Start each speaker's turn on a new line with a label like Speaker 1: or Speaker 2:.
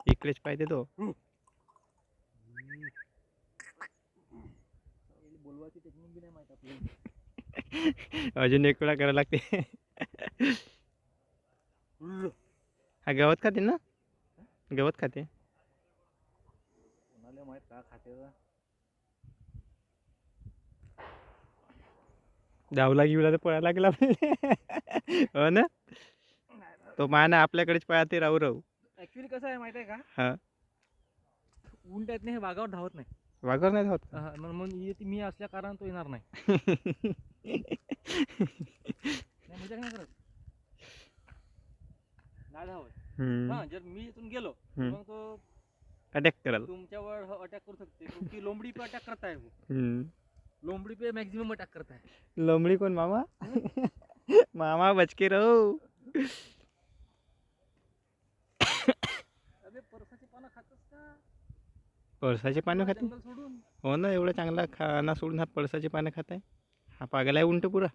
Speaker 1: इकडेच पाहिजे तो.
Speaker 2: बोलवायची टेक्निक बी नाही माहित आपल्याला.
Speaker 1: अजून एक वेळा करायला लागते. हा गवत खाते ना, गवत खाते.
Speaker 2: कोणाला माहित का खाते.
Speaker 1: धावला गिवला तर पळायला लागला आपल्याला. हो ना, तो मान आपल्याकडेच पळते राहू राहू.
Speaker 2: ऍक्च्युली कसं आहे माहित आहे का,
Speaker 1: हा,
Speaker 2: उंट आहेत ना हे वाघावर धावत नाही.
Speaker 1: वाघर नाही धावत का?
Speaker 2: म्हणून मी असल्या कारण तो येणार नाही. नाही मजा नाही करत, नाही धावत. हा जर मी इथून गेलो मग तो
Speaker 1: अटॅक कराल.
Speaker 2: तुमच्यावर अटॅक करू शकते. क्योंकि लोमड़ी पे अटॅक करता है वो.
Speaker 1: हम्म.
Speaker 2: लोमड़ी पे मैक्सिमम अटॅक करता है.
Speaker 1: लोमड़ी कोण मामा? मामा बच के रहो.
Speaker 2: अबे परसाची पानं खातस का?
Speaker 1: पळसाची पानं खाते.
Speaker 2: जंगल सोडून.
Speaker 1: हो ना, एवढं चांगला खाना सोडून हा पळसाची पानं खात आहे. हा पागल आहे उंट पुरा.